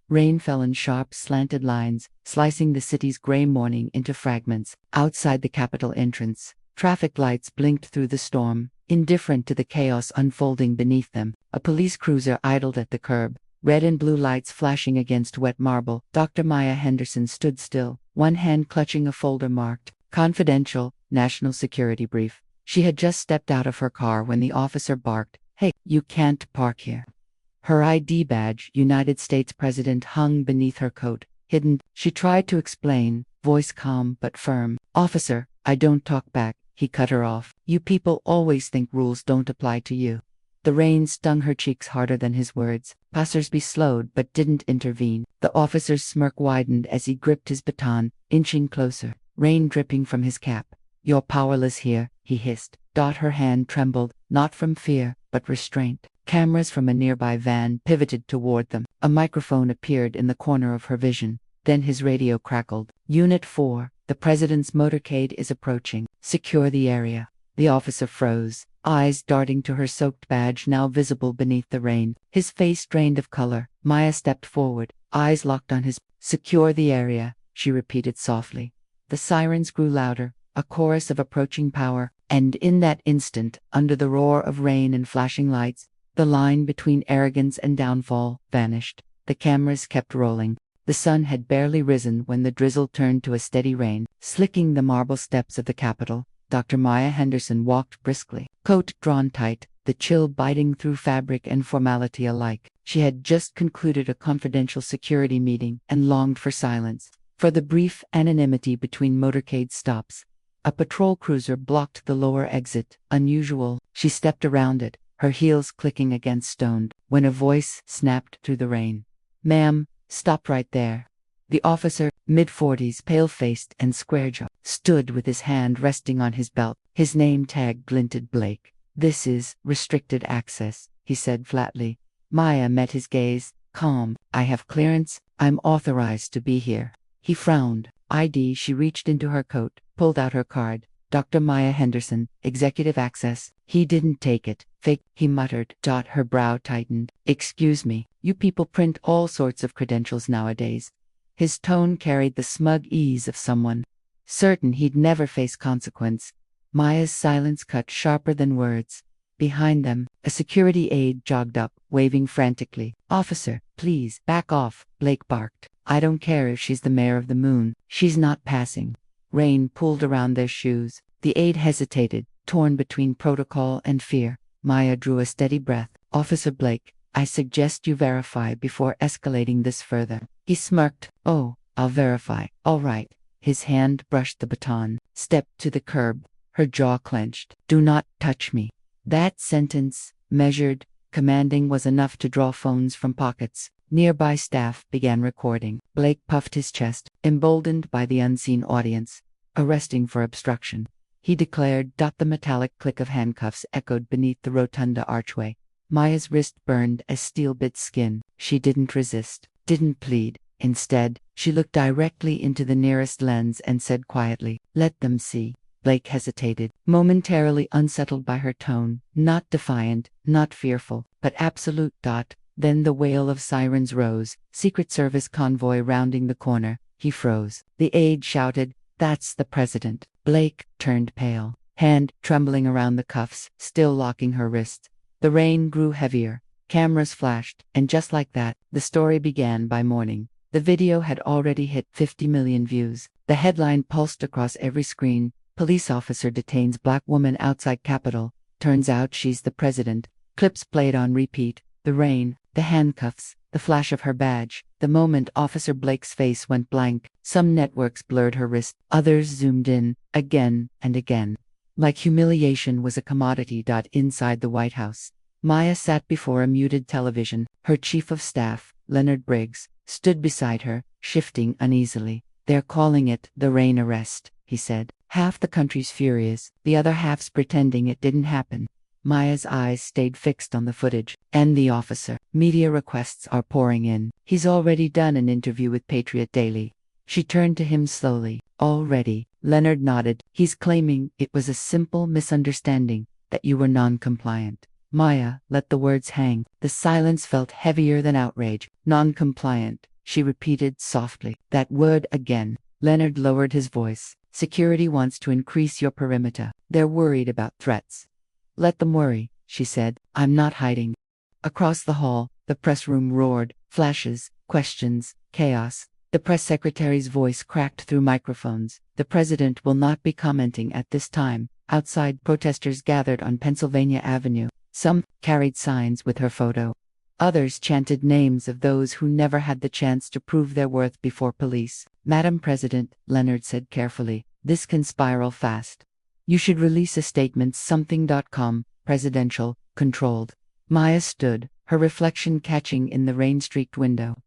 Rain fell in sharp, slanted lines, slicing the city's gray morning into fragments. Outside the Capitol entrance, traffic lights blinked through the storm, indifferent to the chaos unfolding beneath them. A police cruiser idled at the curb, red and blue lights flashing against wet marble. Dr. Maya Henderson stood still, one hand clutching a folder marked, "Confidential, National Security Brief." She had just stepped out of her car when the officer barked, "Hey, you can't park here." Her ID badge, United States President, hung beneath her coat, hidden. She tried to explain, voice calm but firm. "Officer, I don't talk back," he cut her off. "You people always think rules don't apply to you." The rain stung her cheeks harder than his words. Passersby slowed but didn't intervene. The officer's smirk widened as he gripped his baton, inching closer, rain dripping from his cap. "You're powerless here," he hissed. Her hand trembled, not from fear, but restraint. Cameras from a nearby van pivoted toward them. A microphone appeared in the corner of her vision. Then his radio crackled. "Unit 4, the President's motorcade is approaching. Secure the area." The officer froze, eyes darting to her soaked badge now visible beneath the rain. His face drained of color. Maya stepped forward, eyes locked on his. "Secure the area," she repeated softly. The sirens grew louder, a chorus of approaching power, and in that instant, under the roar of rain and flashing lights, the line between arrogance and downfall vanished. The cameras kept rolling. The sun had barely risen when the drizzle turned to a steady rain, slicking the marble steps of the Capitol. Dr. Maya Henderson walked briskly, coat drawn tight, the chill biting through fabric and formality alike. She had just concluded a confidential security meeting and longed for silence, for the brief anonymity between motorcade stops. A patrol cruiser blocked the lower exit, unusual. She stepped around it, her heels clicking against stone, when a voice snapped through the rain. "Ma'am, stop right there." The officer, mid-40s, pale-faced and square-jawed, stood with his hand resting on his belt. His name tag glinted. "Blake. This is restricted access," he said flatly. Maya met his gaze, calm. "I have clearance. I'm authorized to be here." He frowned. ID. She reached into her coat, pulled out her card. "Dr. Maya Henderson, executive access." He didn't take it. "Fake," he muttered. Her brow tightened. "Excuse me, you people print all sorts of credentials nowadays." His tone carried the smug ease of someone certain he'd never face consequence. Maya's silence cut sharper than words. Behind them, a security aide jogged up, waving frantically. "Officer, please, back off," Blake barked. "I don't care if she's the mayor of the moon. She's not passing." Rain pooled around their shoes. The aide hesitated, torn between protocol and fear. Maya drew a steady breath. "Officer Blake, I suggest you verify before escalating this further." He smirked. "Oh, I'll verify. All right." His hand brushed the baton, stepped to the curb. Her jaw clenched. "Do not touch me." That sentence, measured, commanding, was enough to draw phones from pockets. Nearby staff began recording. Blake puffed his chest, emboldened by the unseen audience. "Arresting for obstruction," he declared. The metallic click of handcuffs echoed beneath the rotunda archway. Maya's wrist burned as steel bit skin. She didn't resist, didn't plead. Instead, she looked directly into the nearest lens and said quietly, "Let them see." Blake hesitated, momentarily unsettled by her tone, not defiant, not fearful, but absolute. Then the wail of sirens rose, Secret Service convoy rounding the corner. He froze. The aide shouted, "That's the president." Blake turned pale, hand trembling around the cuffs, still locking her wrists. The rain grew heavier, cameras flashed, and just like that, the story began. By morning, the video had already hit 50 million views. The headline pulsed across every screen: "Police officer detains black woman outside Capitol. Turns out she's the president." Clips played on repeat. The rain, the handcuffs, the flash of her badge. The moment Officer Blake's face went blank, some networks blurred her wrist, others zoomed in, again and again. Like humiliation was a commodity. Inside the White House, Maya sat before a muted television. Her chief of staff, Leonard Briggs, stood beside her, shifting uneasily. "They're calling it the rain arrest," he said. "Half the country's furious, the other half's pretending it didn't happen." Maya's eyes stayed fixed on the footage. "And the officer. Media requests are pouring in. He's already done an interview with Patriot Daily." She turned to him slowly. "Already?" Leonard nodded. "He's claiming it was a simple misunderstanding, that you were non-compliant." Maya let the words hang. The silence felt heavier than outrage. Non-compliant. she repeated softly. That word again. Leonard lowered his voice. Security wants to increase your perimeter. They're worried about threats. Let them worry, she said. I'm not hiding. Across the hall, the press room roared. Flashes, questions, chaos. The press secretary's voice cracked through microphones. The president will not be commenting at this time. Outside, protesters gathered on Pennsylvania Avenue. Some carried signs with her photo. Others chanted names of those who never had the chance to prove their worth before police. Madam President, Leonard said carefully, this can spiral fast. You should release a statement something.com, presidential, controlled. Maya stood, her reflection catching in the rain-streaked window.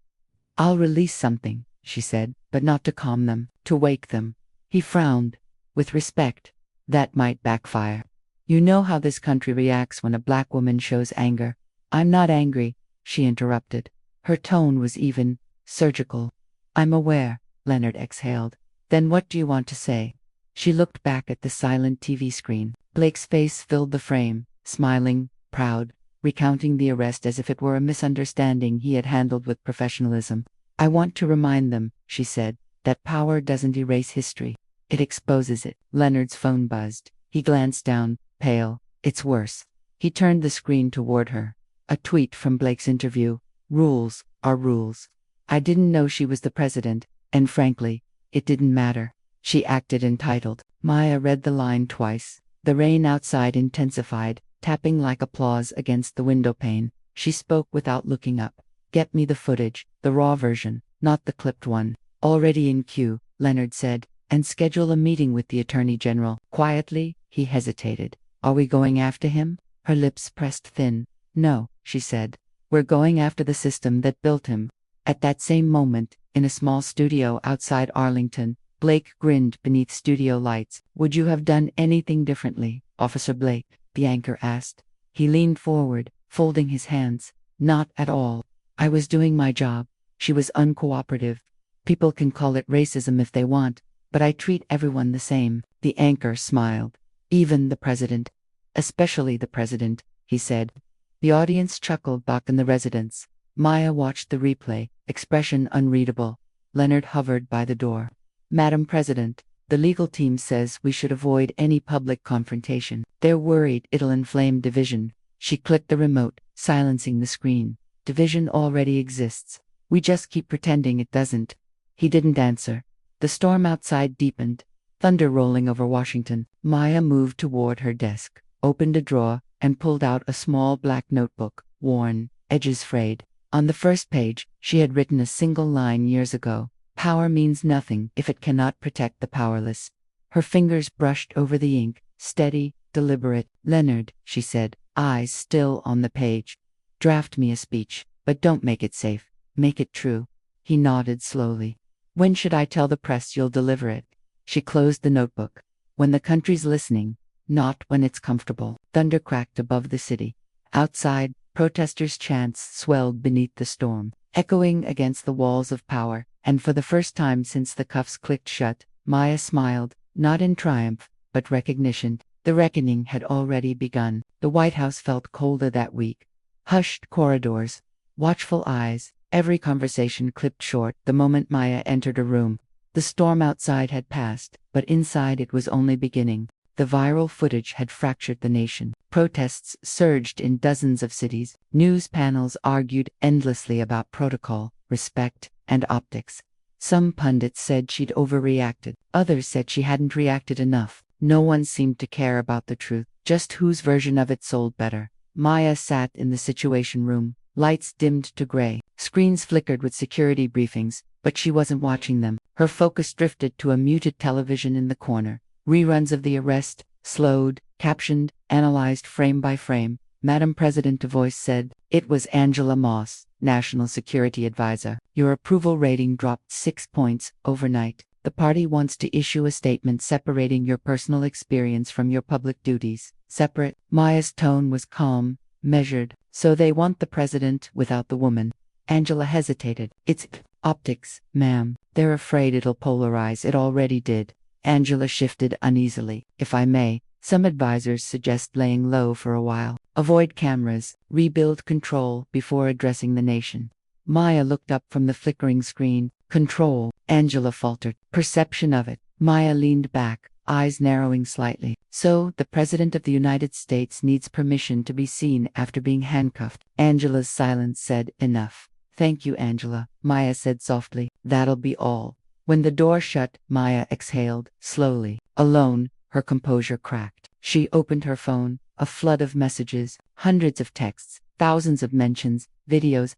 I'll release something, she said, but not to calm them, to wake them. He frowned. With respect. That might backfire. You know how this country reacts when a black woman shows anger. I'm not angry, she interrupted. Her tone was even, surgical. I'm aware, Leonard exhaled. Then what do you want to say? She looked back at the silent TV screen. Blake's face filled the frame, smiling, proud, recounting the arrest as if it were a misunderstanding he had handled with professionalism. I want to remind them, she said, that power doesn't erase history. It exposes it. Leonard's phone buzzed. He glanced down, pale. It's worse. He turned the screen toward her. A tweet from Blake's interview. Rules are rules. I didn't know she was the president, and frankly, it didn't matter. She acted entitled. Maya read the line twice. The rain outside intensified, tapping like applause against the window pane. She spoke without looking up. Get me the footage, the raw version, not the clipped one. Already in queue, Leonard said, and schedule a meeting with the Attorney General. Quietly, he hesitated. Are we going after him? Her lips pressed thin. No, she said. We're going after the system that built him. At that same moment, in a small studio outside Arlington, Blake grinned beneath studio lights. Would you have done anything differently, Officer Blake? The anchor asked. He leaned forward, folding his hands. Not at all. I was doing my job. She was uncooperative. People can call it racism if they want, but I treat everyone the same. The anchor smiled. Even the president. Especially the president, he said. The audience chuckled back in the residence. Maya watched the replay, expression unreadable. Leonard hovered by the door. Madam President, the legal team says we should avoid any public confrontation. They're worried it'll inflame division. She clicked the remote, silencing the screen. Division already exists. We just keep pretending it doesn't. He didn't answer. The storm outside deepened, thunder rolling over Washington. Maya moved toward her desk, opened a drawer, and pulled out a small black notebook, worn, edges frayed. On the first page, she had written a single line years ago. Power means nothing if it cannot protect the powerless. Her fingers brushed over the ink, steady, deliberate. Leonard, she said, eyes still on the page. Draft me a speech, but don't make it safe. Make it true. He nodded slowly. When should I tell the press you'll deliver it? She closed the notebook. When the country's listening, not when it's comfortable. Thunder cracked above the city. Outside, protesters' chants swelled beneath the storm, echoing against the walls of power, and for the first time since the cuffs clicked shut, Maya smiled, not in triumph, but recognition. The reckoning had already begun. The White House felt colder that week. Hushed corridors, watchful eyes, every conversation clipped short the moment Maya entered a room. The storm outside had passed, but inside it was only beginning. The viral footage had fractured the nation. Protests surged in dozens of cities. News panels argued endlessly about protocol, respect, and optics. Some pundits said she'd overreacted. Others said she hadn't reacted enough. No one seemed to care about the truth, just whose version of it sold better. Maya sat in the Situation Room. Lights dimmed to gray. Screens flickered with security briefings, but she wasn't watching them. Her focus drifted to a muted television in the corner. Reruns of the arrest, slowed, captioned, analyzed frame by frame. Madam President, a voice said. It was Angela Moss, National Security Advisor. Your approval rating dropped 6 points overnight. The party wants to issue a statement separating your personal experience from your public duties. Separate. Maya's tone was calm, measured. So they want the president without the woman. Angela hesitated. It's optics, ma'am. They're afraid it'll polarize. It already did. Angela shifted uneasily. If I may, some advisors suggest laying low for a while. Avoid cameras, rebuild control before addressing the nation. Maya looked up from the flickering screen. Control, Angela faltered. Perception of it. Maya leaned back, eyes narrowing slightly. So, the President of the United States needs permission to be seen after being handcuffed. Angela's silence said, enough. Thank you, Angela, Maya said softly. That'll be all. When the door shut, Maya exhaled, slowly. Alone, her composure cracked. She opened her phone, a flood of messages, hundreds of texts, thousands of mentions, videos,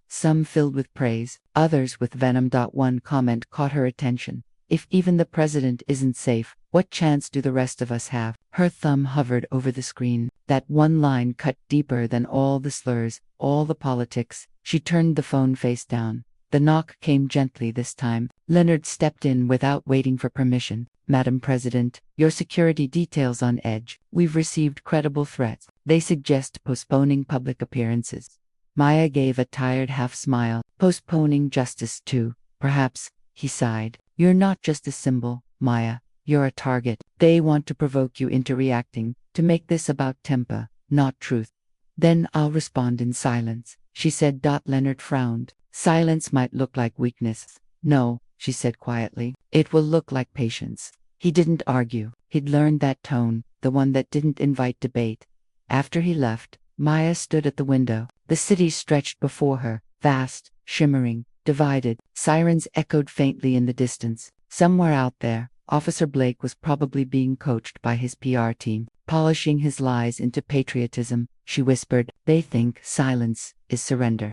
some filled with praise, others with venom. One comment caught her attention. If even the president isn't safe, what chance do the rest of us have? Her thumb hovered over the screen. That one line cut deeper than all the slurs, all the politics. She turned the phone face down. The knock came gently this time. Leonard stepped in without waiting for permission. Madam President, your security detail's on edge. We've received credible threats. They suggest postponing public appearances. Maya gave a tired half-smile. Postponing justice too, perhaps, he sighed. You're not just a symbol, Maya. You're a target. They want to provoke you into reacting, to make this about temper, not truth. Then I'll respond in silence, she said. Leonard frowned. Silence might look like weakness. No, she said quietly. It will look like patience. He didn't argue. He'd learned that tone, the one that didn't invite debate. After he left, Maya stood at the window. The city stretched before her, vast, shimmering, divided. Sirens echoed faintly in the distance. Somewhere out there, Officer Blake was probably being coached by his PR team, polishing his lies into patriotism. She whispered, they think silence is surrender.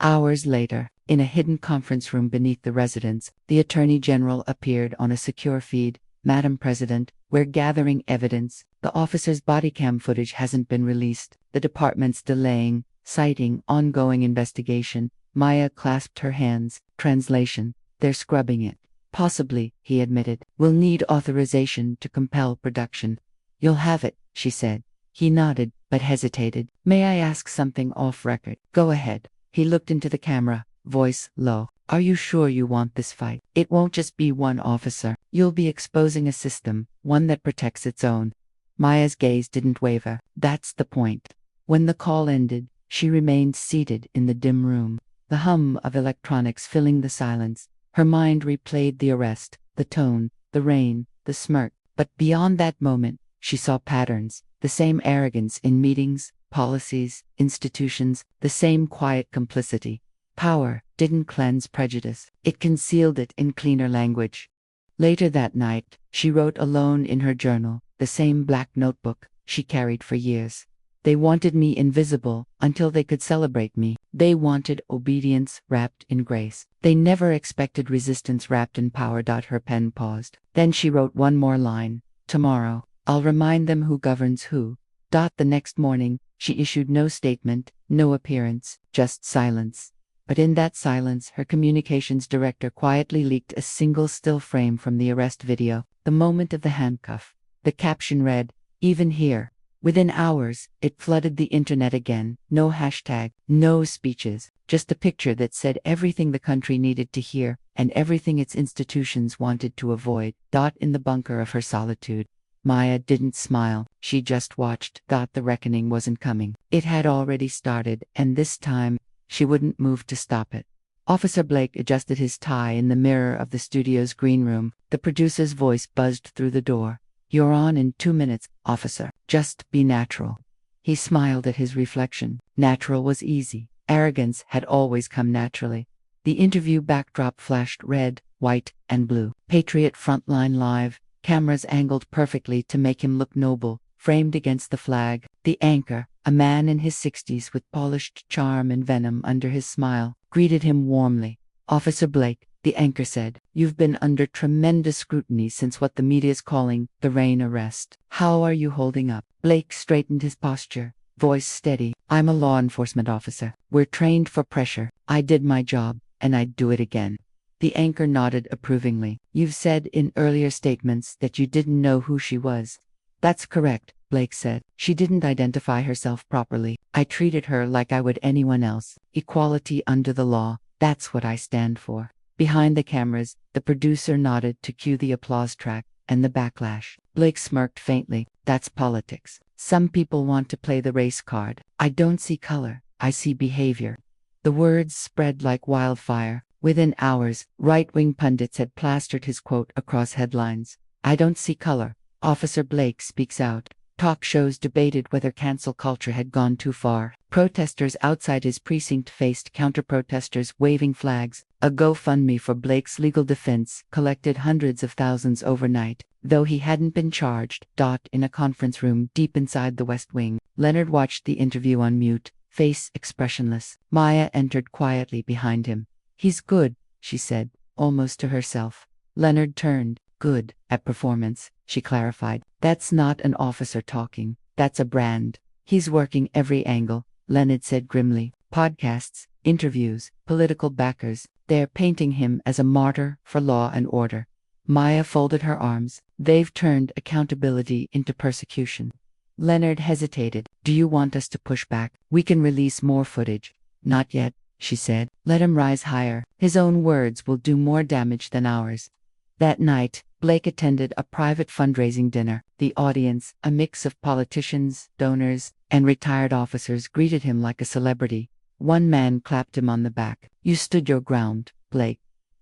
Hours later, in a hidden conference room beneath the residence, the Attorney General appeared on a secure feed. Madam President, we're gathering evidence. The officer's body cam footage hasn't been released. The department's delaying, citing ongoing investigation. Maya clasped her hands. Translation, they're scrubbing it. Possibly, he admitted. We'll need authorization to compel production. You'll have it, she said. He nodded, but hesitated. May I ask something off record? Go ahead. He looked into the camera, voice low. Are you sure you want this fight? It won't just be one officer. You'll be exposing a system, one that protects its own. Maya's gaze didn't waver. That's the point. When the call ended, she remained seated in the dim room, the hum of electronics filling the silence. Her mind replayed the arrest, the tone, the rain, the smirk. But beyond that moment, she saw patterns, the same arrogance in meetings, policies, institutions, the same quiet complicity. Power didn't cleanse prejudice, it concealed it in cleaner language. Later that night, she wrote alone in her journal, the same black notebook she carried for years. They wanted me invisible until they could celebrate me. They wanted obedience wrapped in grace. They never expected resistance wrapped in power. Her pen paused. Then she wrote one more line. Tomorrow, I'll remind them who governs who. The next morning, she issued no statement, no appearance, just silence. But in that silence, her communications director quietly leaked a single still frame from the arrest video, the moment of the handcuff. The caption read, "Even here." Within hours, it flooded the internet again. No hashtag, no speeches, just a picture that said everything the country needed to hear and everything its institutions wanted to avoid. In the bunker of her solitude, Maya didn't smile, she just watched. The reckoning wasn't coming. It had already started, and this time, she wouldn't move to stop it. Officer Blake adjusted his tie in the mirror of the studio's green room. The producer's voice buzzed through the door. You're on in 2 minutes, officer. Just be natural. He smiled at his reflection. Natural was easy. Arrogance had always come naturally. The interview backdrop flashed red, white, and blue. Patriot Frontline Live, cameras angled perfectly to make him look noble, framed against the flag. The anchor, a man in his 60s with polished charm and venom under his smile, greeted him warmly. Officer Blake, the anchor said, you've been under tremendous scrutiny since what the media's calling the rain arrest. How are you holding up? Blake straightened his posture, voice steady. I'm a law enforcement officer. We're trained for pressure. I did my job, and I'd do it again. The anchor nodded approvingly. You've said in earlier statements that you didn't know who she was. That's correct, Blake said. She didn't identify herself properly. I treated her like I would anyone else. Equality under the law. That's what I stand for. Behind the cameras, the producer nodded to cue the applause track, and the backlash. Blake smirked faintly. That's politics. Some people want to play the race card. I don't see color. I see behavior. The words spread like wildfire. Within hours, right-wing pundits had plastered his quote across headlines. "I don't see color. Officer Blake speaks out." Talk shows debated whether cancel culture had gone too far. Protesters outside his precinct faced counter-protesters waving flags. A GoFundMe for Blake's legal defense collected hundreds of thousands overnight, though he hadn't been charged. In a conference room deep inside the West Wing, Leonard watched the interview on mute, face expressionless. Maya entered quietly behind him. "He's good," she said, almost to herself. Leonard turned. "Good at performance," she clarified. "That's not an officer talking. That's a brand. He's working every angle," Leonard said grimly. "Podcasts, interviews, political backers. They're painting him as a martyr for law and order." Maya folded her arms. "They've turned accountability into persecution." Leonard hesitated. "Do you want us to push back? We can release more footage." "Not yet," she said. "Let him rise higher. His own words will do more damage than ours." That night, Blake attended a private fundraising dinner. The audience, a mix of politicians, donors, and retired officers, greeted him like a celebrity. One man clapped him on the back. "You stood your ground, Blake.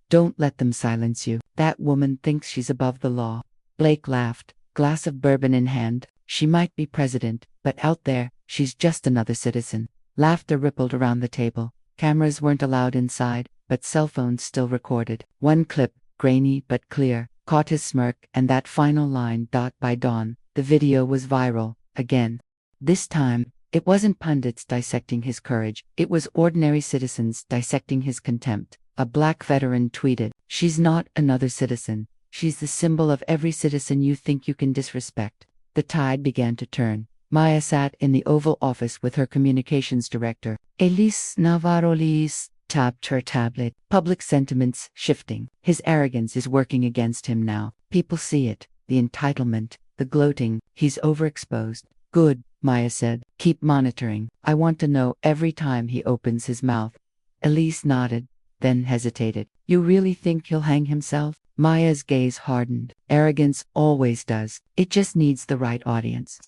Don't let them silence you. That woman thinks she's above the law." Blake laughed, glass of bourbon in hand. "She might be president, but out there, she's just another citizen." Laughter rippled around the table. Cameras weren't allowed inside, but cell phones still recorded. One clip, grainy but clear, caught his smirk and that final line. By dawn, the video was viral, again. This time, it wasn't pundits dissecting his courage, it was ordinary citizens dissecting his contempt. A black veteran tweeted, "She's not another citizen. She's the symbol of every citizen you think you can disrespect." The tide began to turn. Maya sat in the Oval Office with her communications director. Elise Navarro-Lees tapped her tablet. Public sentiment's shifting. His arrogance is working against him now. People see it. The entitlement, the gloating. He's overexposed. "Good," Maya said. "Keep monitoring. I want to know every time he opens his mouth." Elise nodded, then hesitated. "You really think he'll hang himself?" Maya's gaze hardened. "Arrogance always does. It just needs the right audience."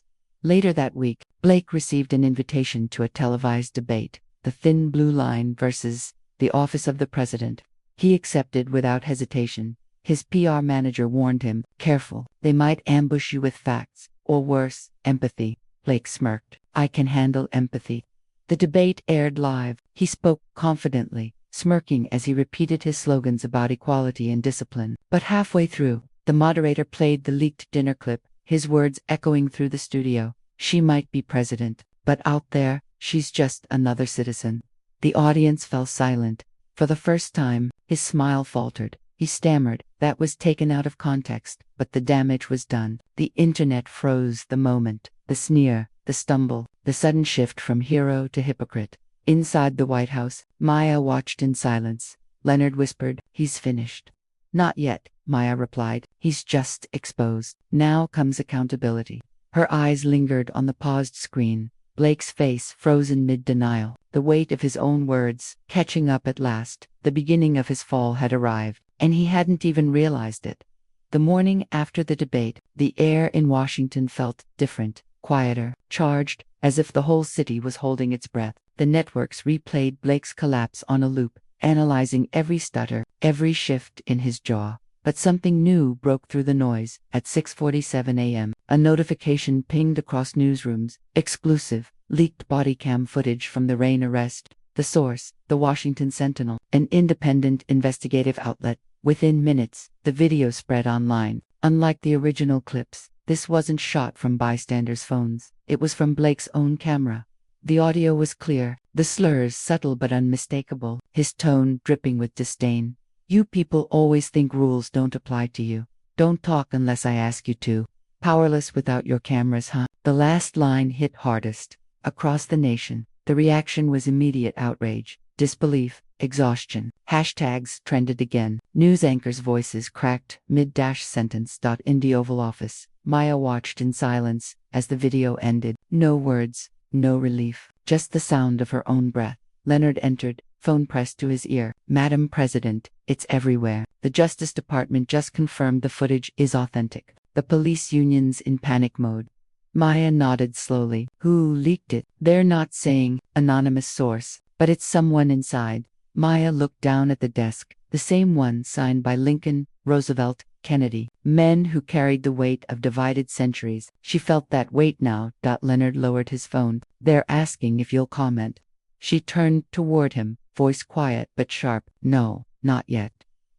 Later that week, Blake received an invitation to a televised debate, The Thin Blue Line versus the Office of the President. He accepted without hesitation. His PR manager warned him, "Careful, they might ambush you with facts, or worse, empathy." Blake smirked. "I can handle empathy." The debate aired live. He spoke confidently, smirking as he repeated his slogans about equality and discipline. But halfway through, the moderator played the leaked dinner clip, his words echoing through the studio. "She might be president, but out there, she's just another citizen." The audience fell silent. For the first time, his smile faltered. He stammered. That was taken out of context, but the damage was done. The internet froze the moment. The sneer, the stumble, the sudden shift from hero to hypocrite. Inside the White House, Maya watched in silence. Leonard whispered, "He's finished." "Not yet," Maya replied. "He's just exposed. Now comes accountability." Her eyes lingered on the paused screen. Blake's face frozen mid-denial, the weight of his own words catching up at last. The beginning of his fall had arrived, and he hadn't even realized it. The morning after the debate, the air in Washington felt different, quieter, charged, as if the whole city was holding its breath. The networks replayed Blake's collapse on a loop, analyzing every stutter, every shift in his jaw. But something new broke through the noise. At 6:47 a.m., a notification pinged across newsrooms. Exclusive, leaked body cam footage from the Rain arrest. The source, the Washington Sentinel, an independent investigative outlet. Within minutes, the video spread online. Unlike the original clips, this wasn't shot from bystanders' phones. It was from Blake's own camera. The audio was clear, the slurs subtle but unmistakable, his tone dripping with disdain. "You people always think rules don't apply to you. Don't talk unless I ask you to. Powerless without your cameras, huh?" The last line hit hardest. Across the nation, the reaction was immediate outrage, disbelief, exhaustion. Hashtags trended again. News anchors' voices cracked mid-sentence. In the Oval Office, Maya watched in silence as the video ended. No words, no relief, just the sound of her own breath. Leonard entered, phone pressed to his ear. "Madam President, it's everywhere. The Justice Department just confirmed the footage is authentic. The police union's in panic mode." Maya nodded slowly. "Who leaked it?" "They're not saying." "Anonymous source." But it's someone inside. Maya looked down at the desk, the same one signed by Lincoln, Roosevelt, Kennedy, men who carried the weight of divided centuries. She felt that weight now. Leonard lowered his phone. They're asking if you'll comment. She turned toward him, voice quiet but sharp. No, not yet.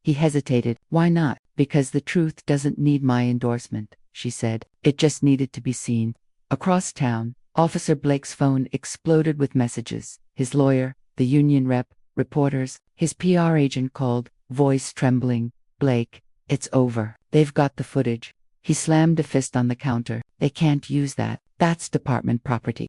He hesitated. Why not? Because the truth doesn't need my endorsement, she said. It just needed to be seen. Across town, Officer Blake's phone exploded with messages. His lawyer, the union rep, reporters, his PR agent called, voice trembling. Blake, it's over. They've got the footage. He slammed a fist on the counter. They can't use that. That's department property.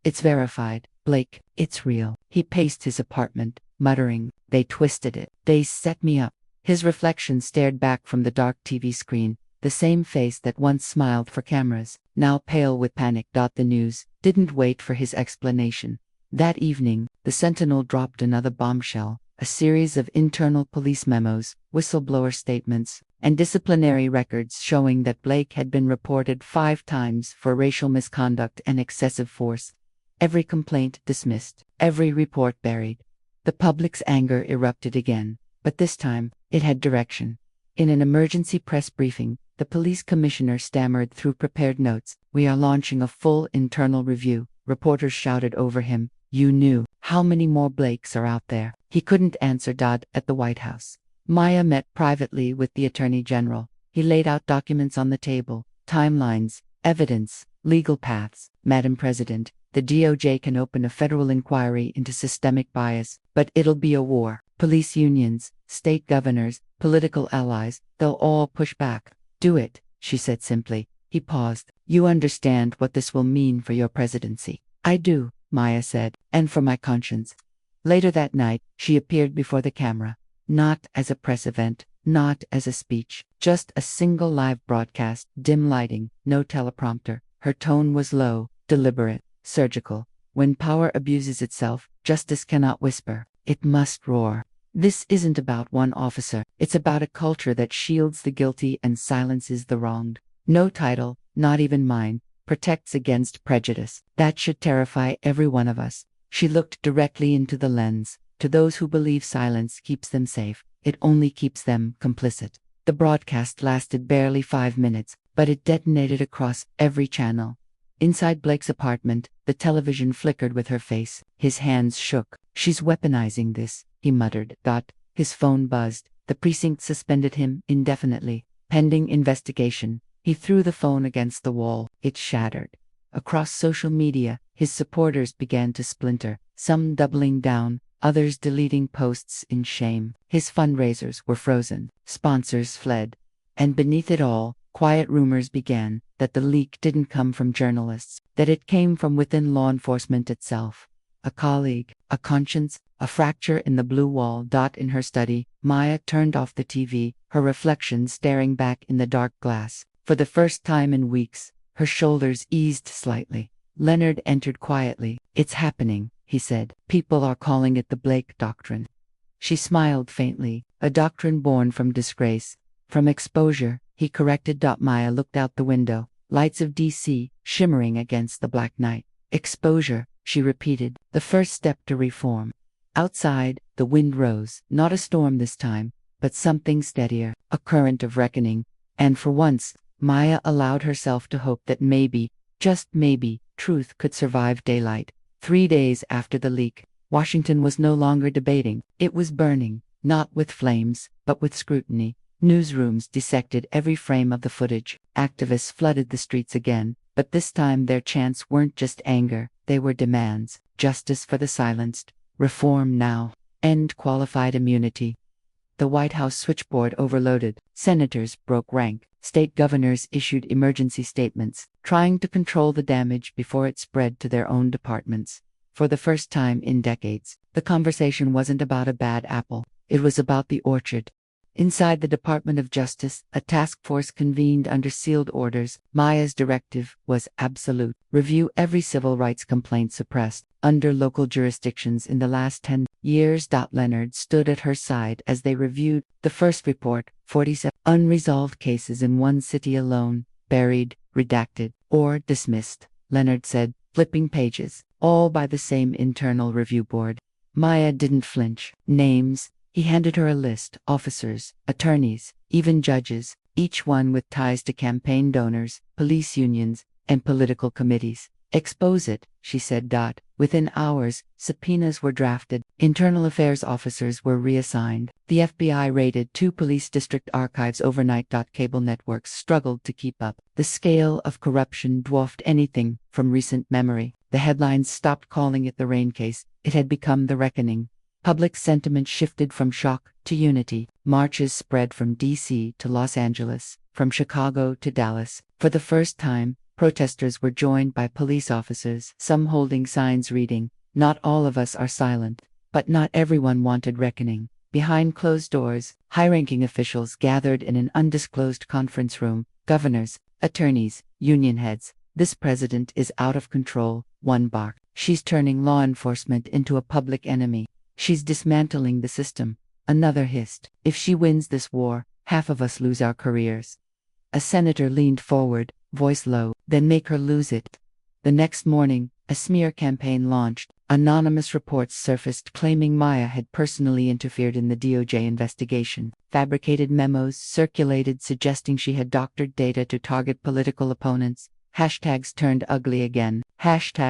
It's verified. Blake, it's real. He paced his apartment, muttering, they twisted it. They set me up. His reflection stared back from the dark TV screen, the same face that once smiled for cameras, now pale with panic. The news didn't wait for his explanation. That evening, the Sentinel dropped another bombshell, a series of internal police memos, whistleblower statements, and disciplinary records showing that Blake had been reported 5 times for racial misconduct and excessive force. Every complaint dismissed, every report buried. The public's anger erupted again, but this time, it had direction. In an emergency press briefing, the police commissioner stammered through prepared notes, "We are launching a full internal review." Reporters shouted over him, "You knew. How many more Blakes are out there?" He couldn't answer. At the White House, Maya met privately with the Attorney General. He laid out documents on the table, timelines, evidence, legal paths. "Madam President, the DOJ can open a federal inquiry into systemic bias, but it'll be a war. Police unions, state governors, political allies, they'll all push back." "Do it," she said simply. He paused. "You understand what this will mean for your presidency?" "I do," Maya said, "and for my conscience." Later that night, she appeared before the camera. Not as a press event, not as a speech, just a single live broadcast, dim lighting, no teleprompter. Her tone was low, deliberate, surgical. When power abuses itself, justice cannot whisper. It must roar. This isn't about one officer. It's about a culture that shields the guilty and silences the wronged. No title, not even mine, protects against prejudice. That should terrify every one of us. She looked directly into the lens. To those who believe silence keeps them safe, it only keeps them complicit. The broadcast lasted barely 5 minutes, but it detonated across every channel. Inside Blake's apartment, the television flickered with her face. His hands shook. "She's weaponizing this," he muttered. His phone buzzed. The precinct suspended him indefinitely, pending investigation. He threw the phone against the wall. It shattered. Across social media, his supporters began to splinter, some doubling down, others deleting posts in shame. His fundraisers were frozen. Sponsors fled. And beneath it all, quiet rumors began that the leak didn't come from journalists, that it came from within law enforcement itself. A colleague, a conscience, a fracture in the blue wall. In her study, Maya turned off the TV, her reflection staring back in the dark glass. For the first time in weeks, her shoulders eased slightly. Leonard entered quietly. "It's happening," he said. "People are calling it the Blake Doctrine." She smiled faintly. "A doctrine born from disgrace, from exposure," he corrected. Maya looked out the window. Lights of DC, shimmering against the black night. "Exposure," she repeated. "The first step to reform." Outside, the wind rose. Not a storm this time, but something steadier, a current of reckoning. And for once, Maya allowed herself to hope that maybe, just maybe, truth could survive daylight. 3 days after the leak, Washington was no longer debating. It was burning, not with flames, but with scrutiny. Newsrooms dissected every frame of the footage. Activists flooded the streets again, but this time their chants weren't just anger, they were demands. Justice for the silenced. Reform now. End qualified immunity. The White House switchboard overloaded. Senators broke rank. State governors issued emergency statements, trying to control the damage before it spread to their own departments. For the first time in decades, the conversation wasn't about a bad apple. It was about the orchard. Inside the Department of Justice, a task force convened under sealed orders. Maya's directive was absolute. Review every civil rights complaint suppressed under local jurisdictions in the last 10 years. Leonard stood at her side as they reviewed the first report. 47 unresolved cases in one city alone, buried, redacted, or dismissed, Leonard said, flipping pages, all by the same internal review board. Maya didn't flinch. Names. He handed her a list. Officers, attorneys, even judges, each one with ties to campaign donors, police unions, and political committees. Expose it, she said. Within hours, subpoenas were drafted. Internal affairs officers were reassigned. The FBI raided 2 police district archives overnight. Cable networks struggled to keep up. The scale of corruption dwarfed anything from recent memory. The headlines stopped calling it the Rain case. It had become the reckoning. Public sentiment shifted from shock to unity. Marches spread from D.C. to Los Angeles, from Chicago to Dallas. For the first time, protesters were joined by police officers, some holding signs reading, "Not all of us are silent." But not everyone wanted reckoning. Behind closed doors, high-ranking officials gathered in an undisclosed conference room. Governors, attorneys, union heads. "This president is out of control," one barked. "She's turning law enforcement into a public enemy. She's dismantling the system," another hissed. "If she wins this war, half of us lose our careers." A senator leaned forward, voice low. "Then make her lose it." The next morning, a smear campaign launched. Anonymous reports surfaced claiming Maya had personally interfered in the DOJ investigation. Fabricated memos circulated suggesting she had doctored data to target political opponents. Hashtags turned ugly again.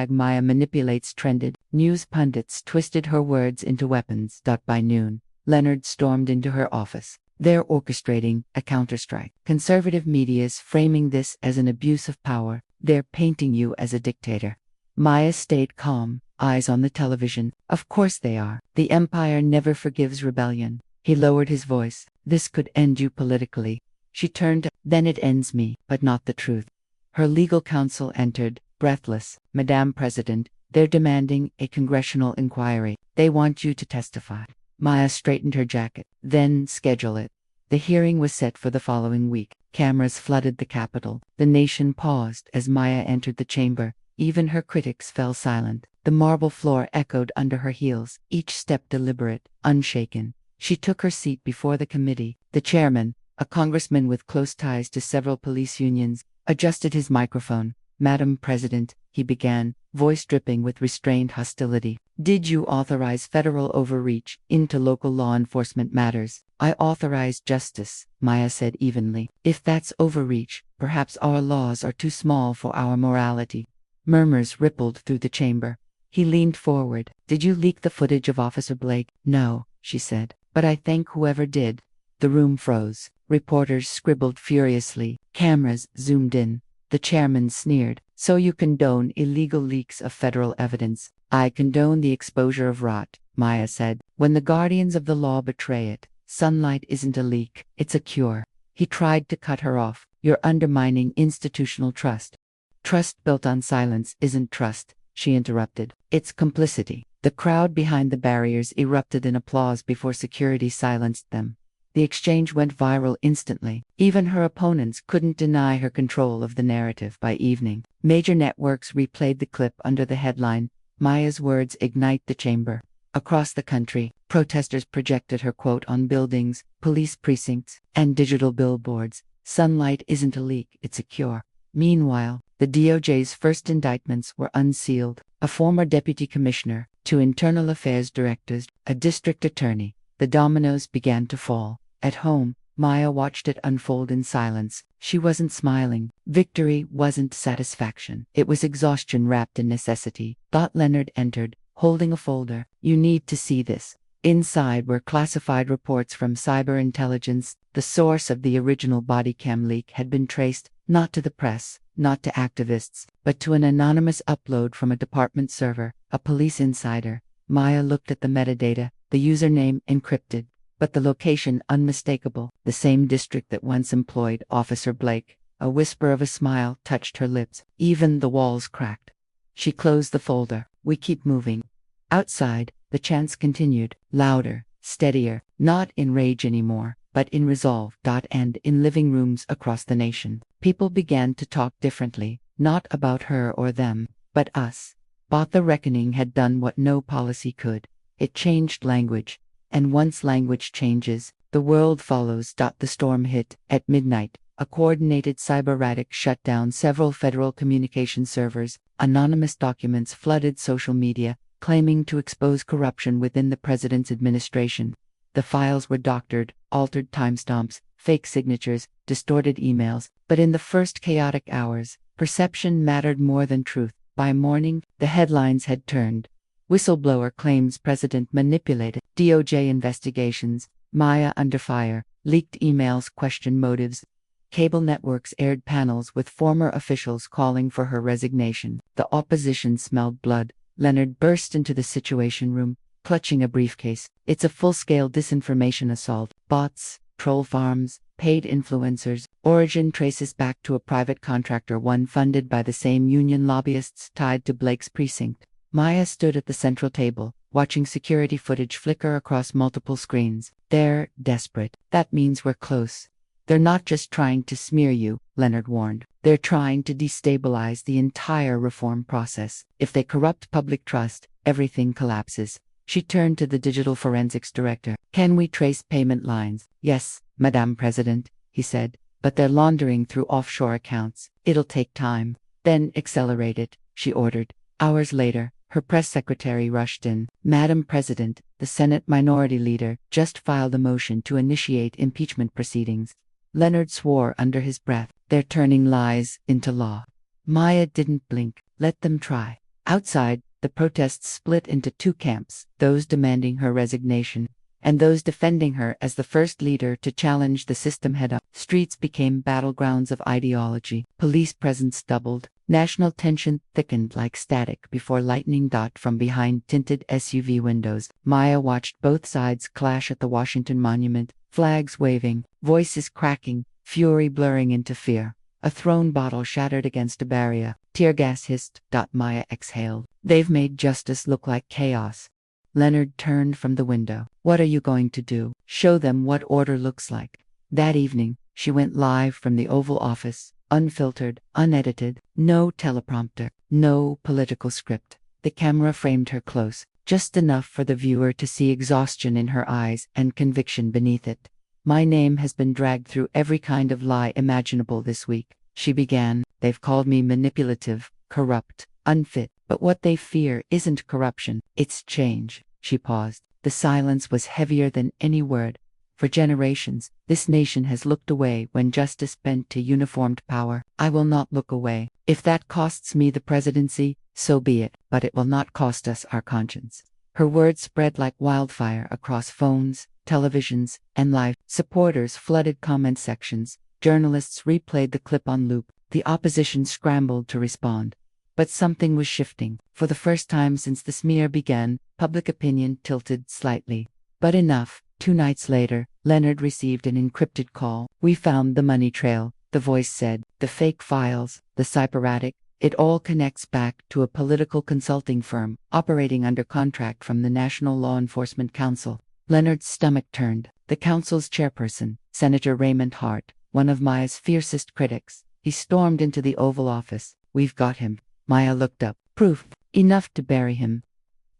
#Maya manipulates trended. News pundits twisted her words into weapons. By noon, Leonard stormed into her office. "They're orchestrating a counterstrike. Conservative media's framing this as an abuse of power. They're painting you as a dictator." Maya stayed calm, eyes on the television. "Of course they are. The empire never forgives rebellion." He lowered his voice. "This could end you politically." She turned. "Then it ends me, but not the truth." Her legal counsel entered, breathless. "Madame President, they're demanding a congressional inquiry. They want you to testify." Maya straightened her jacket. "Then schedule it." The hearing was set for the following week. Cameras flooded the Capitol. The nation paused as Maya entered the chamber. Even her critics fell silent. The marble floor echoed under her heels, each step deliberate, unshaken. She took her seat before the committee. The chairman, a congressman with close ties to several police unions, adjusted his microphone. "Madam President," he began, voice dripping with restrained hostility. "Did you authorize federal overreach into local law enforcement matters?" "I authorize justice," Maya said evenly. "If that's overreach, perhaps our laws are too small for our morality." Murmurs rippled through the chamber. He leaned forward. "Did you leak the footage of Officer Blake?" "No," she said. "But I thank whoever did." The room froze. Reporters scribbled furiously. Cameras zoomed in. The chairman sneered. "So you condone illegal leaks of federal evidence?" "I condone the exposure of rot," Maya said. "When the guardians of the law betray it, sunlight isn't a leak, it's a cure." He tried to cut her off. "You're undermining institutional trust." "Trust built on silence isn't trust," she interrupted. "It's complicity." The crowd behind the barriers erupted in applause before security silenced them. The exchange went viral instantly. Even her opponents couldn't deny her control of the narrative by evening. Major networks replayed the clip under the headline, "Maya's words ignite the chamber." Across the country, protesters projected her quote on buildings, police precincts, and digital billboards. "Sunlight isn't a leak, it's a cure." Meanwhile, the DOJ's first indictments were unsealed. A former deputy commissioner, 2 internal affairs directors, a district attorney. The dominoes began to fall. At home, Maya watched it unfold in silence. She wasn't smiling. Victory wasn't satisfaction. It was exhaustion wrapped in necessity. Leonard entered, holding a folder. "You need to see this." Inside were classified reports from cyber intelligence. The source of the original body cam leak had been traced, not to the press, not to activists, but to an anonymous upload from a department server, a police insider. Maya looked at the metadata, the username encrypted, but the location unmistakable, the same district that once employed Officer Blake. A whisper of a smile touched her lips. Even the walls cracked. She closed the folder. "We keep moving." Outside, the chants continued, louder, steadier, not in rage anymore, but in resolve. And in living rooms across the nation, people began to talk differently, not about her or them, but us. But the reckoning had done what no policy could. It changed language. And once language changes, the world follows. The storm hit. At midnight, a coordinated cyber raid shut down several federal communication servers. Anonymous documents flooded social media. claiming to expose corruption within the president's administration. The files were doctored, altered timestamps, fake signatures, distorted emails, but in the first chaotic hours, perception mattered more than truth. By morning, the headlines had turned. Whistleblower claims president manipulated. DOJ investigations. Maya under fire. Leaked emails question motives. Cable networks aired panels with former officials calling for her resignation. The opposition smelled blood. Leonard burst into the Situation Room, clutching a briefcase. It's a full-scale disinformation assault. Bots, troll farms, paid influencers. Origin traces back to a private contractor, one funded by the same union lobbyists tied to Blake's precinct. Maya stood at the central table, watching security footage flicker across multiple screens. They're desperate. That means we're close. They're not just trying to smear you, Leonard warned. They're trying to destabilize the entire reform process. If they corrupt public trust, everything collapses. She turned to the digital forensics director. Can we trace payment lines? Yes, Madame President, he said, but they're laundering through offshore accounts. It'll take time. Then accelerate it, she ordered. Hours later, her press secretary rushed in. Madam President, the Senate Minority Leader just filed a motion to initiate impeachment proceedings. Leonard swore under his breath. They're turning lies into law. Maya didn't blink. Let them try. Outside, the protests split into two camps, those demanding her resignation, and those defending her as the first leader to challenge the system head-on. Streets became battlegrounds of ideology. Police presence doubled. National tension thickened like static before lightning dot from behind tinted SUV windows. Maya watched both sides clash at the Washington Monument, flags waving, voices cracking, fury blurring into fear. A thrown bottle shattered against a barrier. Tear gas hissed. Maya exhaled. They've made justice look like chaos. Leonard turned from the window. What are you going to do? Show them what order looks like. That evening, she went live from the Oval Office, unfiltered, unedited, no teleprompter, no political script. The camera framed her close, just enough for the viewer to see exhaustion in her eyes and conviction beneath it. My name has been dragged through every kind of lie imaginable this week, she began. They've called me manipulative, corrupt, unfit. But what they fear isn't corruption, it's change. She paused. The silence was heavier than any word. For generations, this nation has looked away when justice bent to uniformed power. I will not look away. If that costs me the presidency, so be it, but it will not cost us our conscience. Her words spread like wildfire across phones, televisions, and live. Supporters flooded comment sections. Journalists replayed the clip on loop. The opposition scrambled to respond. But something was shifting. For the first time since the smear began, public opinion tilted slightly. But enough. 2 nights later, Leonard received an encrypted call. We found the money trail, the voice said. The fake files, the cybernetic, it all connects back to a political consulting firm operating under contract from the National Law Enforcement Council. Leonard's stomach turned. The council's chairperson, Senator Raymond Hart, one of Maya's fiercest critics. He stormed into the Oval Office. We've got him. Maya looked up. Proof. Enough to bury him.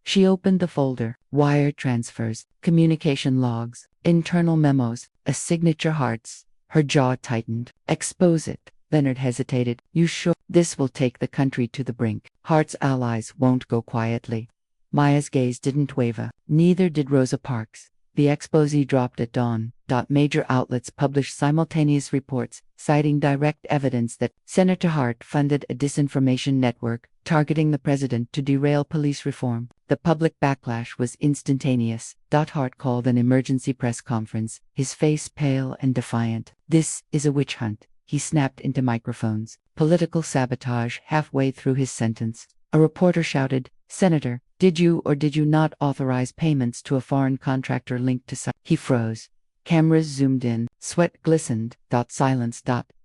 She opened the folder. Wire transfers, communication logs, internal memos, a signature Hart's. Her jaw tightened. Expose it. Leonard hesitated. You sure? This will take the country to the brink. Hart's allies won't go quietly. Maya's gaze didn't waver. Neither did Rosa Parks. The exposé dropped at dawn. Major outlets published simultaneous reports, citing direct evidence that Senator Hart funded a disinformation network targeting the president to derail police reform. The public backlash was instantaneous. Hart called an emergency press conference, his face pale and defiant. This is a witch hunt, he snapped into microphones. Political sabotage halfway through his sentence. A reporter shouted, Senator, did you or did you not authorize payments to a foreign contractor linked to He froze. Cameras zoomed in, sweat glistened. Silence.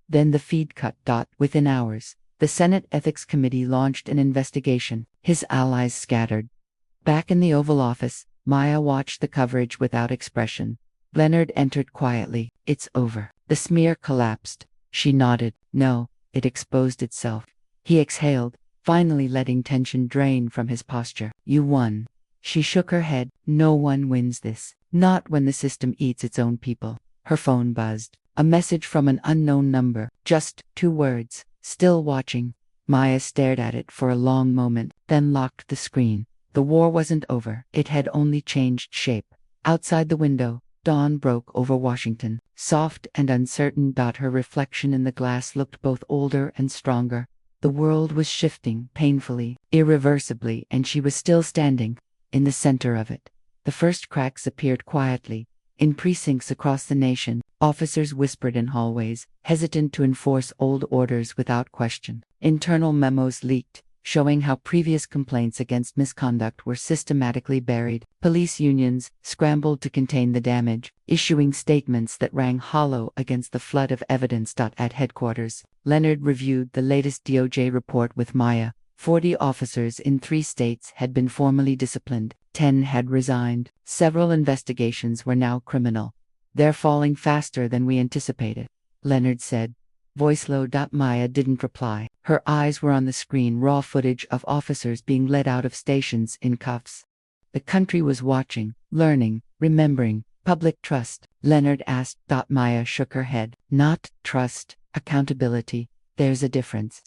Then the feed cut. Within hours, the Senate Ethics Committee launched an investigation. His allies scattered. Back in the Oval Office, Maya watched the coverage without expression. Leonard entered quietly. It's over. The smear collapsed. She nodded. No, it exposed itself. He exhaled, finally letting tension drain from his posture. You won. She shook her head. No one wins this. Not when the system eats its own people. Her phone buzzed. A message from an unknown number. Just 2 words. Still watching. Maya stared at it for a long moment, then locked the screen. The war wasn't over, it had only changed shape. Outside the window, dawn broke over Washington, soft and uncertain. Her reflection in the glass looked both older and stronger. The world was shifting, painfully, irreversibly, and she was still standing in the center of it. The first cracks appeared quietly. In precincts across the nation, officers whispered in hallways, hesitant to enforce old orders without question. Internal memos leaked, showing how previous complaints against misconduct were systematically buried. Police unions scrambled to contain the damage, issuing statements that rang hollow against the flood of evidence. At headquarters, Leonard reviewed the latest DOJ report with Maya. 40 officers in 3 states had been formally disciplined, 10 had resigned. Several investigations were now criminal. They're falling faster than we anticipated, Leonard said. Voice low. Maya didn't reply. Her eyes were on the screen, raw footage of officers being led out of stations in cuffs. The country was watching, learning, remembering. Public trust, Leonard asked. Maya shook her head. Not trust, accountability. There's a difference.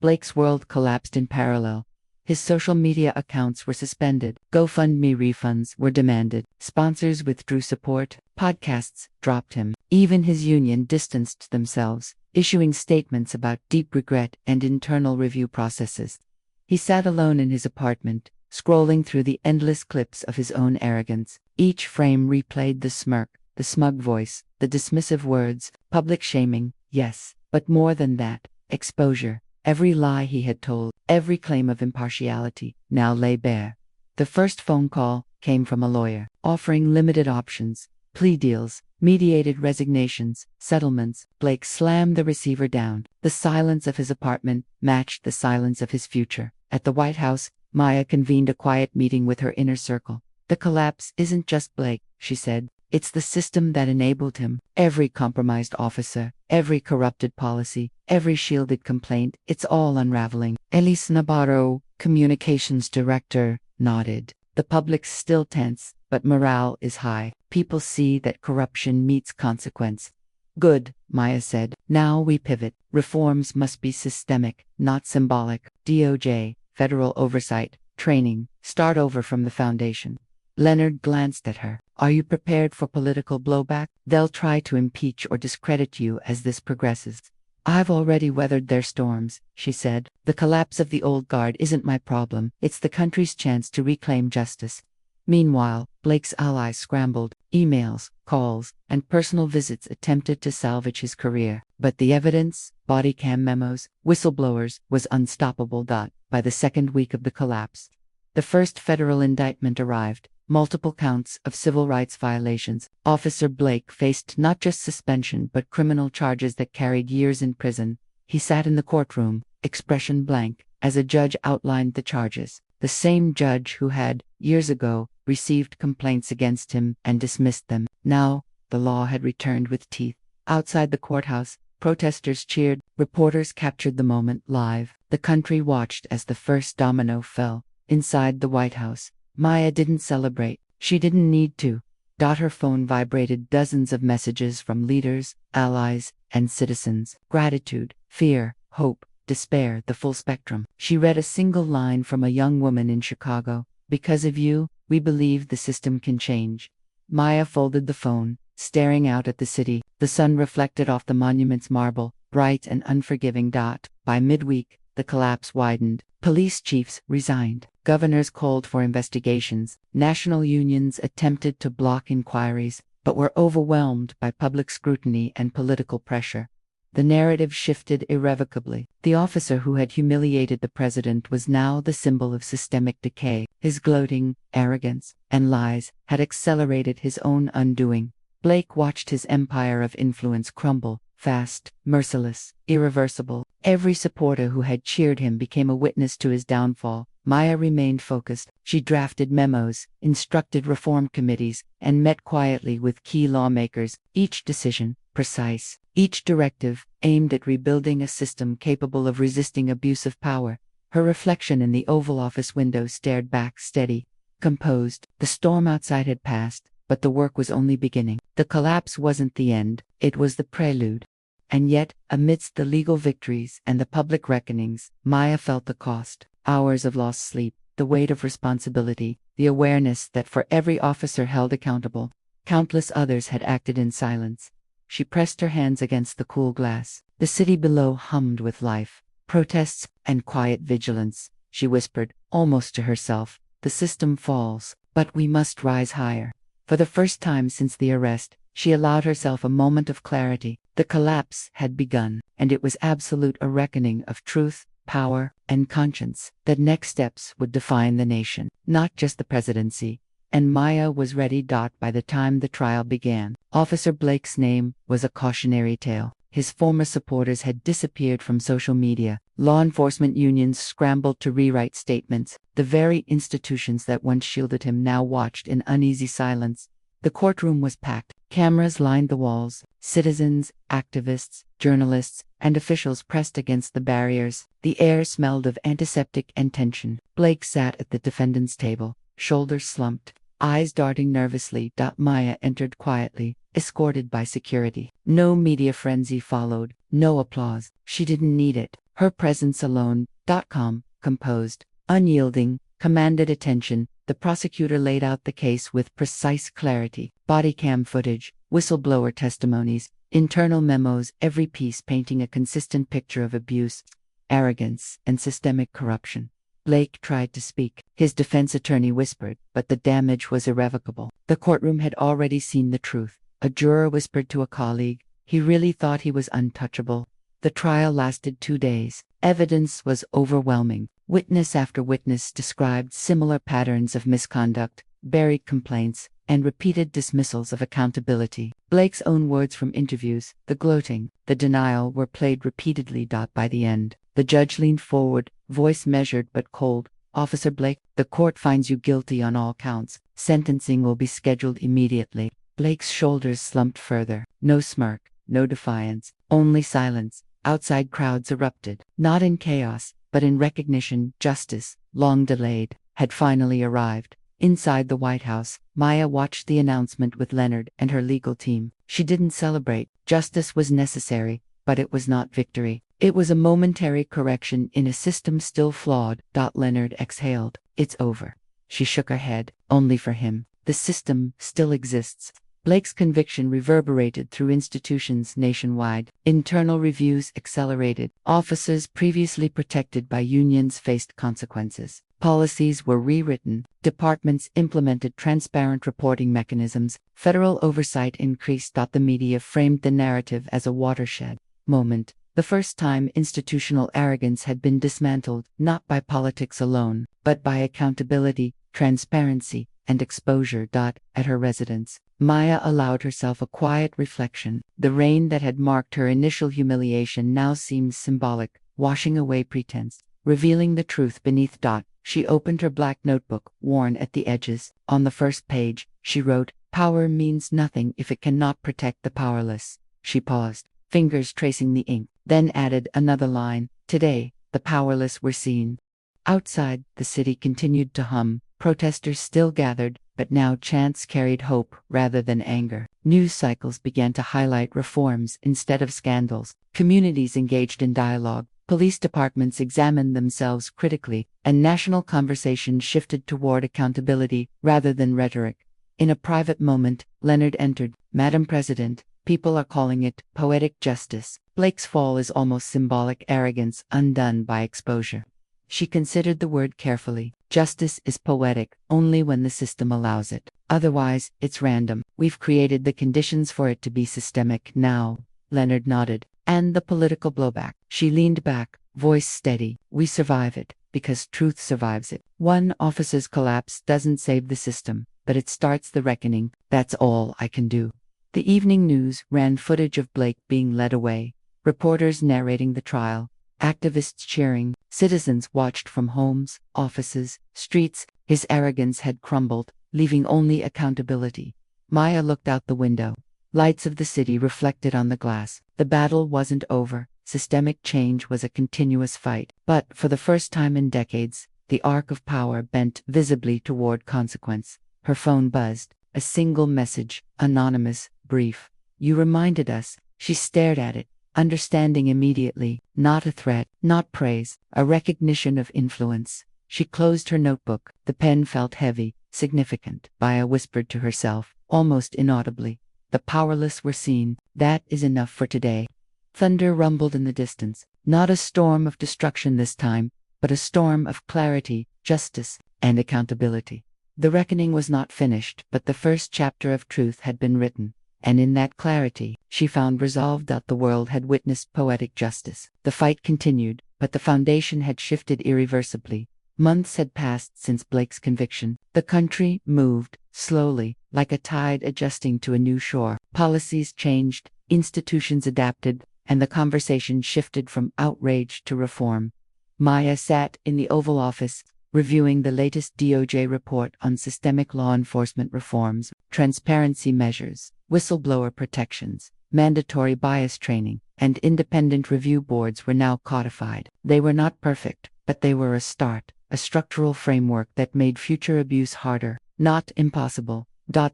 Blake's world collapsed in parallel. His social media accounts were suspended. GoFundMe refunds were demanded. Sponsors withdrew support. Podcasts dropped him. Even his union distanced themselves, issuing statements about deep regret and internal review processes. He sat alone in his apartment, scrolling through the endless clips of his own arrogance. Each frame replayed the smirk, the smug voice, the dismissive words, public shaming, yes, but more than that, exposure. Every lie he had told, every claim of impartiality, now lay bare. The first phone call came from a lawyer, offering limited options, plea deals, mediated resignations, settlements. Blake slammed the receiver down. The silence of his apartment matched the silence of his future. At the White House, Maya convened a quiet meeting with her inner circle. The collapse isn't just Blake, she said. It's the system that enabled him. Every compromised officer, every corrupted policy, every shielded complaint, it's all unraveling. Elise Navarro, communications director, nodded. The public's still tense, but morale is high. People see that corruption meets consequence. Good, Maya said. Now we pivot. Reforms must be systemic, not symbolic. DOJ, federal oversight, training, start over from the foundation. Leonard glanced at her. Are you prepared for political blowback? They'll try to impeach or discredit you as this progresses. I've already weathered their storms, she said. The collapse of the old guard isn't my problem. It's the country's chance to reclaim justice. Meanwhile, Blake's allies scrambled. Emails, calls, and personal visits attempted to salvage his career. But the evidence, body cam memos, whistleblowers, was unstoppable. By the second week of the collapse, the first federal indictment arrived. Multiple counts of civil rights violations. Officer Blake faced not just suspension but criminal charges that carried years in prison. He sat in the courtroom, expression blank, as a judge outlined the charges. The same judge who had, years ago, received complaints against him and dismissed them. Now, the law had returned with teeth. Outside the courthouse, protesters cheered. Reporters captured the moment live. The country watched as the first domino fell. Inside the White House, Maya didn't celebrate. She didn't need to. Her phone vibrated. Dozens of messages from leaders, allies, and citizens. Gratitude, fear, hope, despair, the full spectrum. She read a single line from a young woman in Chicago. Because of you, we believe the system can change. Maya folded the phone, staring out at the city. The sun reflected off the monument's marble, bright and unforgiving. By midweek, the collapse widened. Police chiefs resigned. Governors called for investigations. National unions attempted to block inquiries, but were overwhelmed by public scrutiny and political pressure. The narrative shifted irrevocably. The officer who had humiliated the president was now the symbol of systemic decay. His gloating, arrogance, and lies had accelerated his own undoing. Blake watched his empire of influence crumble, fast, merciless, irreversible. Every supporter who had cheered him became a witness to his downfall. Maya remained focused. She drafted memos, instructed reform committees, and met quietly with key lawmakers. Each decision, precise. Each directive, aimed at rebuilding a system capable of resisting abuse of power. Her reflection in the Oval Office window stared back, steady, composed. The storm outside had passed, but the work was only beginning. The collapse wasn't the end, it was the prelude. And yet, amidst the legal victories and the public reckonings, Maya felt the cost. Hours of lost sleep, the weight of responsibility, the awareness that for every officer held accountable, countless others had acted in silence. She pressed her hands against the cool glass. The city below hummed with life, protests, and quiet vigilance. She whispered, almost to herself, "The system falls, but we must rise higher." For the first time since the arrest, she allowed herself a moment of clarity. The collapse had begun, and it was absolute a reckoning of truth, power, and conscience. The next steps would define the nation, not just the presidency. And Maya was ready. By the time the trial began, Officer Blake's name was a cautionary tale. His former supporters had disappeared from social media. Law enforcement unions scrambled to rewrite statements. The very institutions that once shielded him now watched in uneasy silence. The courtroom was packed. Cameras lined the walls. Citizens, activists, journalists, and officials pressed against the barriers. The air smelled of antiseptic and tension. Blake sat at the defendant's table, shoulders slumped, eyes darting nervously. Maya entered quietly, escorted by security. No media frenzy followed, no applause. She didn't need it. Her presence alone, calm, composed, unyielding, commanded attention. The prosecutor laid out the case with precise clarity. Body cam footage, whistleblower testimonies, internal memos, every piece painting a consistent picture of abuse, arrogance, and systemic corruption. Blake tried to speak. His defense attorney whispered, but the damage was irrevocable. The courtroom had already seen the truth. A juror whispered to a colleague, he really thought he was untouchable. The trial lasted 2 days. Evidence was overwhelming. Witness after witness described similar patterns of misconduct, buried complaints, and repeated dismissals of accountability. Blake's own words from interviews, the gloating, the denial, were played repeatedly. By the end, the judge leaned forward, voice measured but cold. "Officer Blake, the court finds you guilty on all counts. Sentencing will be scheduled immediately." Blake's shoulders slumped further. No smirk, no defiance, only silence. Outside crowds erupted, not in chaos, but in recognition. Justice, long delayed, had finally arrived. Inside the White House, Maya watched the announcement with Leonard and her legal team. She didn't celebrate. Justice was necessary, but it was not victory. It was a momentary correction in a system still flawed. Leonard exhaled. "It's over." She shook her head. "Only for him. The system still exists." Blake's conviction reverberated through institutions nationwide. Internal reviews accelerated. Officers previously protected by unions faced consequences. Policies were rewritten. Departments implemented transparent reporting mechanisms. Federal oversight increased. The media framed the narrative as a watershed moment. The first time institutional arrogance had been dismantled, not by politics alone, but by accountability, transparency, and exposure. At her residence, Maya allowed herself a quiet reflection. The rain that had marked her initial humiliation now seemed symbolic, washing away pretense, revealing the truth beneath. She opened her black notebook, worn at the edges. On the first page, she wrote, "Power means nothing if it cannot protect the powerless." She paused, fingers tracing the ink, then added another line, "Today, the powerless were seen." Outside, the city continued to hum. Protesters still gathered, but now chants carried hope rather than anger. News cycles began to highlight reforms instead of scandals. Communities engaged in dialogue. Police departments examined themselves critically, and national conversation shifted toward accountability rather than rhetoric. In a private moment, Leonard entered. "Madam President, people are calling it poetic justice." Blake's fall is almost symbolic arrogance undone by exposure. She considered the word carefully. Justice is poetic only when the system allows it. Otherwise, it's random. We've created the conditions for it to be systemic now. Leonard nodded. And the political blowback. She leaned back, voice steady. We survive it, because truth survives it. One officer's collapse doesn't save the system, but it starts the reckoning. That's all I can do. The evening news ran footage of Blake being led away, reporters narrating the trial, activists cheering, citizens watched from homes, offices, streets. His arrogance had crumbled, leaving only accountability. Maya looked out the window. Lights of the city reflected on the glass. The battle wasn't over. Systemic change was a continuous fight. But, for the first time in decades, the arc of power bent visibly toward consequence. Her phone buzzed. A single message, anonymous, brief. "You reminded us." She stared at it, understanding immediately. Not a threat, not praise, a recognition of influence. She closed her notebook. The pen felt heavy, significant. Maya whispered to herself, almost inaudibly. The powerless were seen. That is enough for today. Thunder rumbled in the distance. Not a storm of destruction this time, but a storm of clarity, justice, and accountability. The reckoning was not finished, but the first chapter of truth had been written. And in that clarity, she found resolve that the world had witnessed poetic justice. The fight continued, but the foundation had shifted irreversibly. Months had passed since Blake's conviction. The country moved, slowly, like a tide adjusting to a new shore. Policies changed, institutions adapted, and the conversation shifted from outrage to reform. Maya sat in the Oval Office, reviewing the latest DOJ report on systemic law enforcement reforms, transparency measures, whistleblower protections, mandatory bias training, and independent review boards were now codified. They were not perfect, but they were a start, a structural framework that made future abuse harder, not impossible.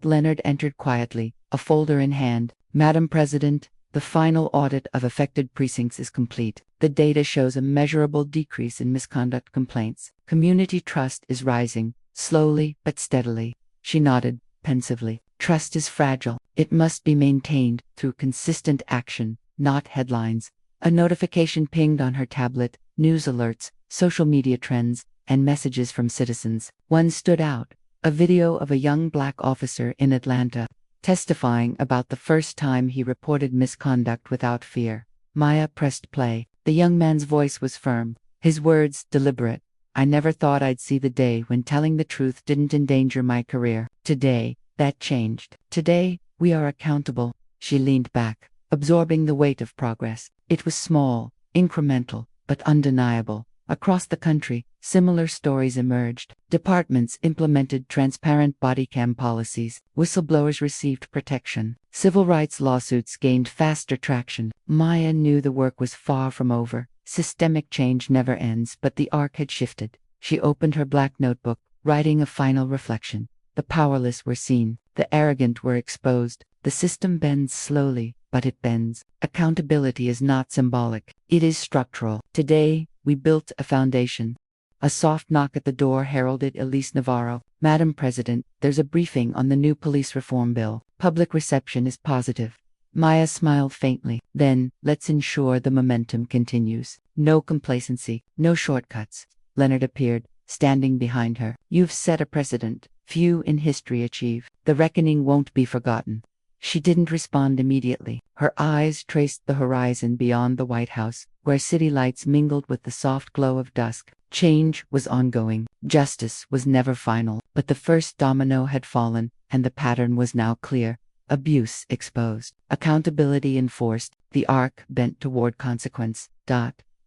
Leonard entered quietly, a folder in hand. Madam President, the final audit of affected precincts is complete. The data shows a measurable decrease in misconduct complaints. Community trust is rising, slowly but steadily. She nodded, pensively. Trust is fragile. It must be maintained through consistent action, not headlines. A notification pinged on her tablet, news alerts, social media trends, and messages from citizens. One stood out, a video of a young black officer in Atlanta, testifying about the first time he reported misconduct without fear. Maya pressed play. The young man's voice was firm, his words deliberate. I never thought I'd see the day when telling the truth didn't endanger my career. Today, that changed. Today, we are accountable. She leaned back, absorbing the weight of progress. It was small, incremental, but undeniable. Across the country, similar stories emerged. Departments implemented transparent body cam policies. Whistleblowers received protection. Civil rights lawsuits gained faster traction. Maya knew the work was far from over. Systemic change never ends, but the arc had shifted. She opened her black notebook, writing a final reflection. The powerless were seen. The arrogant were exposed. The system bends slowly, but it bends. Accountability is not symbolic. It is structural. Today, we built a foundation. A soft knock at the door heralded Elise Navarro. Madam President, there's a briefing on the new police reform bill. Public reception is positive. Maya smiled faintly. Then, let's ensure the momentum continues. No complacency, no shortcuts. Leonard appeared, standing behind her. You've set a precedent. Few in history achieve. The reckoning won't be forgotten. She didn't respond immediately. Her eyes traced the horizon beyond the White House, where city lights mingled with the soft glow of dusk. Change was ongoing. Justice was never final. But the first domino had fallen, and the pattern was now clear. Abuse exposed. Accountability enforced. The arc bent toward consequence.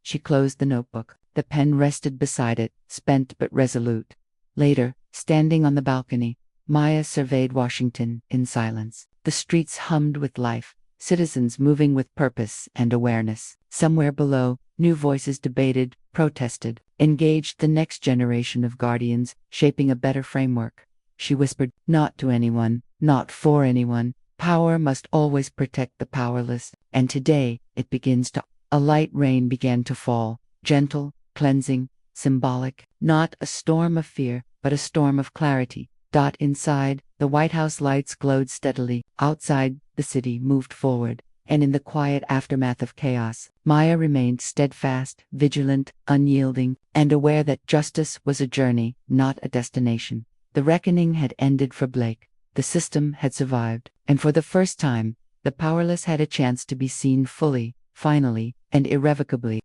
She closed the notebook. The pen rested beside it, spent but resolute. Later, standing on the balcony, Maya surveyed Washington in silence. The streets hummed with life, citizens moving with purpose and awareness. Somewhere below, new voices debated, protested, engaged the next generation of guardians, shaping a better framework. She whispered, not to anyone, not for anyone. Power must always protect the powerless, and today, it begins to. A light rain began to fall, gentle, cleansing, symbolic, not a storm of fear, but a storm of clarity. Inside, the White House lights glowed steadily. Outside, the city moved forward. And in the quiet aftermath of chaos, Maya remained steadfast, vigilant, unyielding, and aware that justice was a journey, not a destination. The reckoning had ended for Blake. The system had survived. And for the first time, the powerless had a chance to be seen fully, finally, and irrevocably.